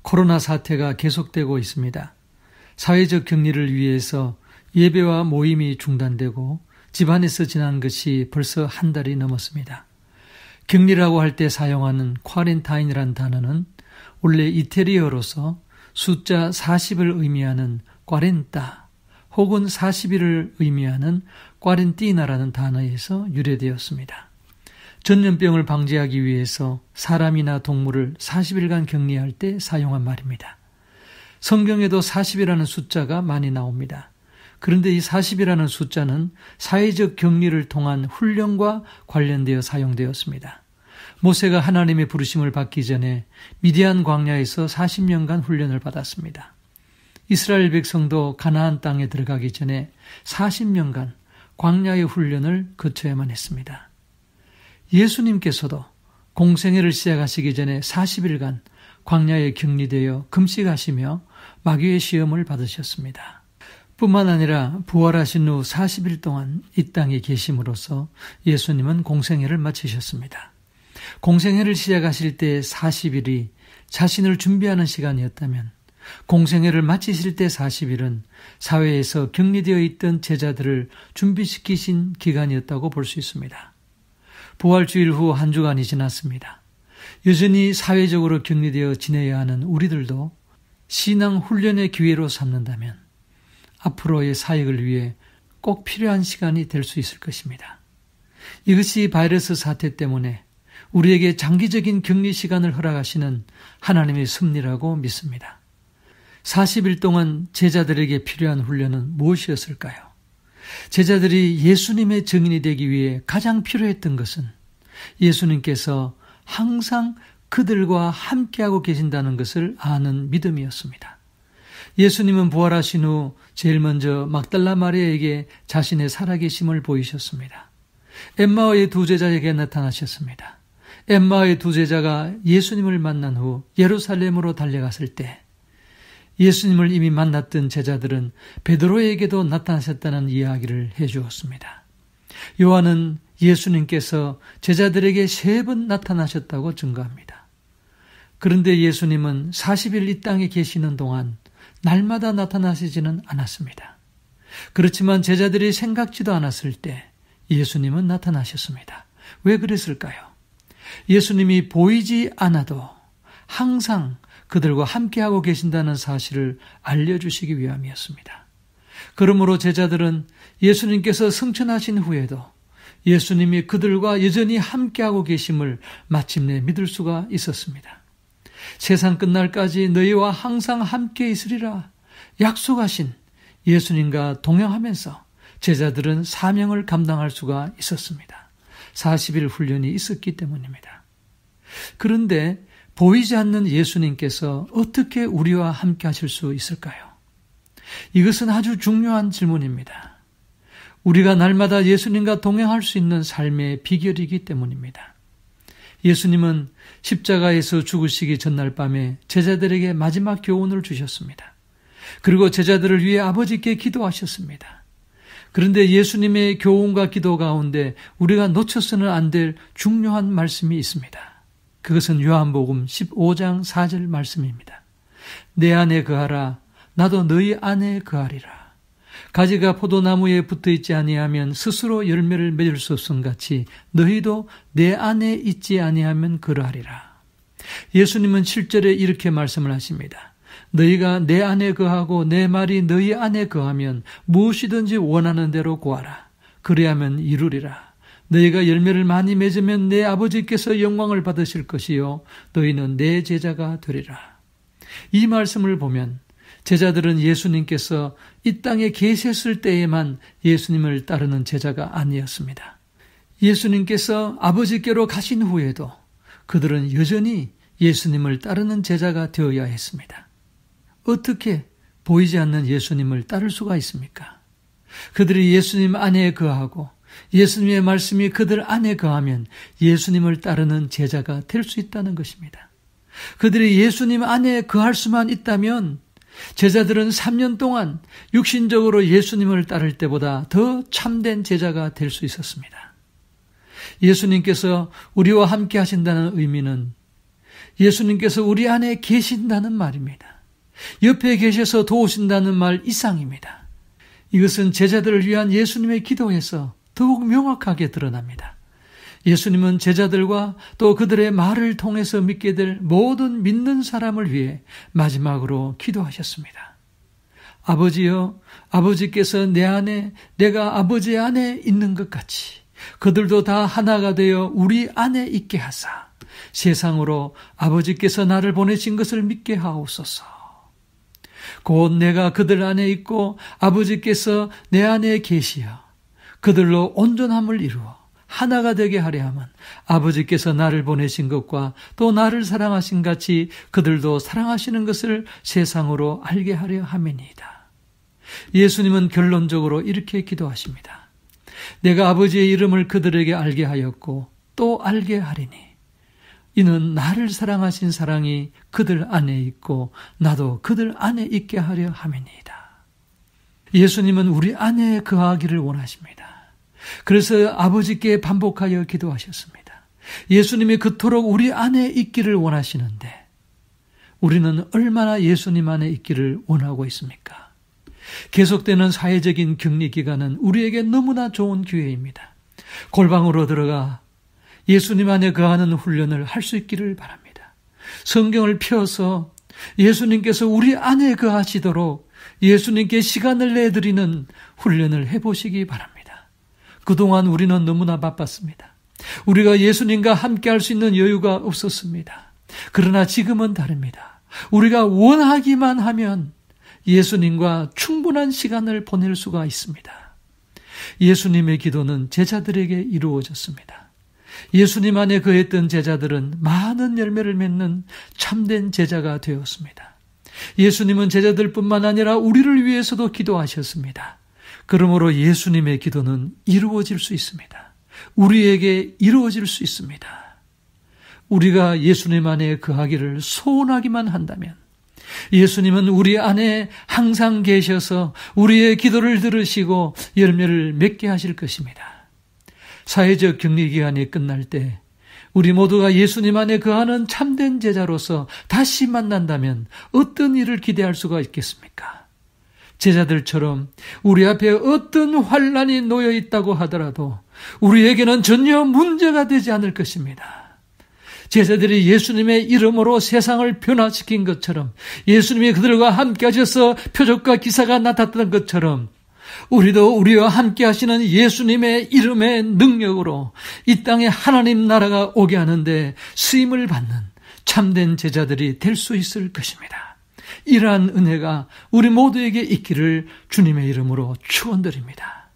코로나 사태가 계속되고 있습니다. 사회적 격리를 위해서 예배와 모임이 중단되고 집안에서 지난 것이 벌써 한 달이 넘었습니다. 격리라고 할 때 사용하는 쿼런타인이란 단어는 원래 이태리어로서 숫자 40을 의미하는 꽈렌타 혹은 40일을 의미하는 꽈렌티나라는 단어에서 유래되었습니다. 전염병을 방지하기 위해서 사람이나 동물을 40일간 격리할 때 사용한 말입니다. 성경에도 40이라는 숫자가 많이 나옵니다. 그런데 이 40이라는 숫자는 사회적 격리를 통한 훈련과 관련되어 사용되었습니다. 모세가 하나님의 부르심을 받기 전에 미디안 광야에서 40년간 훈련을 받았습니다. 이스라엘 백성도 가나안 땅에 들어가기 전에 40년간 광야의 훈련을 거쳐야만 했습니다. 예수님께서도 공생애를 시작하시기 전에 40일간 광야에 격리되어 금식하시며 마귀의 시험을 받으셨습니다. 뿐만 아니라 부활하신 후 40일 동안 이 땅에 계심으로써 예수님은 공생애를 마치셨습니다. 공생애를 시작하실 때 40일이 자신을 준비하는 시간이었다면 공생애를 마치실 때 40일은 사회에서 격리되어 있던 제자들을 준비시키신 기간이었다고 볼 수 있습니다. 부활주일 후 한 주간이 지났습니다. 여전히 사회적으로 격리되어 지내야 하는 우리들도 신앙 훈련의 기회로 삼는다면 앞으로의 사역을 위해 꼭 필요한 시간이 될 수 있을 것입니다. 이것이 바이러스 사태 때문에 우리에게 장기적인 격리 시간을 허락하시는 하나님의 섭리라고 믿습니다. 40일 동안 제자들에게 필요한 훈련은 무엇이었을까요? 제자들이 예수님의 증인이 되기 위해 가장 필요했던 것은 예수님께서 항상 그들과 함께하고 계신다는 것을 아는 믿음이었습니다. 예수님은 부활하신 후 제일 먼저 막달라 마리아에게 자신의 살아계심을 보이셨습니다. 엠마오의 두 제자에게 나타나셨습니다. 엠마오의 두 제자가 예수님을 만난 후 예루살렘으로 달려갔을 때 예수님을 이미 만났던 제자들은 베드로에게도 나타나셨다는 이야기를 해주었습니다. 요한은 예수님께서 제자들에게 3번 나타나셨다고 증거합니다. 그런데 예수님은 40일 이 땅에 계시는 동안 날마다 나타나시지는 않았습니다. 그렇지만 제자들이 생각지도 않았을 때 예수님은 나타나셨습니다. 왜 그랬을까요? 예수님이 보이지 않아도 항상 그들과 함께하고 계신다는 사실을 알려주시기 위함이었습니다. 그러므로 제자들은 예수님께서 승천하신 후에도 예수님이 그들과 여전히 함께하고 계심을 마침내 믿을 수가 있었습니다. 세상 끝날까지 너희와 항상 함께 있으리라 약속하신 예수님과 동행하면서 제자들은 사명을 감당할 수가 있었습니다. 40일 훈련이 있었기 때문입니다. 그런데 보이지 않는 예수님께서 어떻게 우리와 함께 하실 수 있을까요? 이것은 아주 중요한 질문입니다. 우리가 날마다 예수님과 동행할 수 있는 삶의 비결이기 때문입니다. 예수님은 십자가에서 죽으시기 전날 밤에 제자들에게 마지막 교훈을 주셨습니다. 그리고 제자들을 위해 아버지께 기도하셨습니다. 그런데 예수님의 교훈과 기도 가운데 우리가 놓쳐서는 안 될 중요한 말씀이 있습니다. 그것은 요한복음 15장 4절 말씀입니다. 내 안에 거하라 나도 너희 안에 거하리라. 가지가 포도나무에 붙어있지 아니하면 스스로 열매를 맺을 수 없음 같이 너희도 내 안에 있지 아니하면 그러하리라. 예수님은 7절에 이렇게 말씀을 하십니다. 너희가 내 안에 거하고 내 말이 너희 안에 거하면 무엇이든지 원하는 대로 구하라. 그리하면 이루리라. 너희가 열매를 많이 맺으면 내 아버지께서 영광을 받으실 것이요 너희는 내 제자가 되리라. 이 말씀을 보면 제자들은 예수님께서 이 땅에 계셨을 때에만 예수님을 따르는 제자가 아니었습니다. 예수님께서 아버지께로 가신 후에도 그들은 여전히 예수님을 따르는 제자가 되어야 했습니다. 어떻게 보이지 않는 예수님을 따를 수가 있습니까? 그들이 예수님 안에 거하고 예수님의 말씀이 그들 안에 거하면 예수님을 따르는 제자가 될 수 있다는 것입니다. 그들이 예수님 안에 거할 수만 있다면 제자들은 3년 동안 육신적으로 예수님을 따를 때보다 더 참된 제자가 될 수 있었습니다. 예수님께서 우리와 함께 하신다는 의미는 예수님께서 우리 안에 계신다는 말입니다. 옆에 계셔서 도우신다는 말 이상입니다. 이것은 제자들을 위한 예수님의 기도에서 더욱 명확하게 드러납니다. 예수님은 제자들과 또 그들의 말을 통해서 믿게 될 모든 믿는 사람을 위해 마지막으로 기도하셨습니다. 아버지여, 아버지께서 내 안에, 내가 아버지 안에 있는 것 같이 그들도 다 하나가 되어 우리 안에 있게 하사 세상으로 아버지께서 나를 보내신 것을 믿게 하옵소서. 곧 내가 그들 안에 있고 아버지께서 내 안에 계시어 그들로 온전함을 이루어 하나가 되게 하려 함은 아버지께서 나를 보내신 것과 또 나를 사랑하신 같이 그들도 사랑하시는 것을 세상으로 알게 하려 함이니이다. 예수님은 결론적으로 이렇게 기도하십니다. 내가 아버지의 이름을 그들에게 알게 하였고 또 알게 하리니 이는 나를 사랑하신 사랑이 그들 안에 있고 나도 그들 안에 있게 하려 함이니이다. 예수님은 우리 안에 거하기를 원하십니다. 그래서 아버지께 반복하여 기도하셨습니다. 예수님이 그토록 우리 안에 있기를 원하시는데 우리는 얼마나 예수님 안에 있기를 원하고 있습니까? 계속되는 사회적인 격리 기간은 우리에게 너무나 좋은 기회입니다. 골방으로 들어가 예수님 안에 거하는 훈련을 할 수 있기를 바랍니다. 성경을 펴서 예수님께서 우리 안에 거하시도록 예수님께 시간을 내드리는 훈련을 해보시기 바랍니다. 그동안 우리는 너무나 바빴습니다. 우리가 예수님과 함께 할 수 있는 여유가 없었습니다. 그러나 지금은 다릅니다. 우리가 원하기만 하면 예수님과 충분한 시간을 보낼 수가 있습니다. 예수님의 기도는 제자들에게 이루어졌습니다. 예수님 안에 거했던 제자들은 많은 열매를 맺는 참된 제자가 되었습니다. 예수님은 제자들뿐만 아니라 우리를 위해서도 기도하셨습니다. 그러므로 예수님의 기도는 이루어질 수 있습니다. 우리에게 이루어질 수 있습니다. 우리가 예수님 안에 거하기를 소원하기만 한다면 예수님은 우리 안에 항상 계셔서 우리의 기도를 들으시고 열매를 맺게 하실 것입니다. 사회적 격리 기간이 끝날 때 우리 모두가 예수님 안에 거하는 참된 제자로서 다시 만난다면 어떤 일을 기대할 수가 있겠습니까? 제자들처럼 우리 앞에 어떤 환난이 놓여 있다고 하더라도 우리에게는 전혀 문제가 되지 않을 것입니다. 제자들이 예수님의 이름으로 세상을 변화시킨 것처럼 예수님이 그들과 함께 하셔서 표적과 기사가 나타났던 것처럼 우리도 우리와 함께 하시는 예수님의 이름의 능력으로 이 땅에 하나님 나라가 오게 하는데 쓰임을 받는 참된 제자들이 될 수 있을 것입니다. 이러한 은혜가 우리 모두에게 있기를 주님의 이름으로 축원드립니다.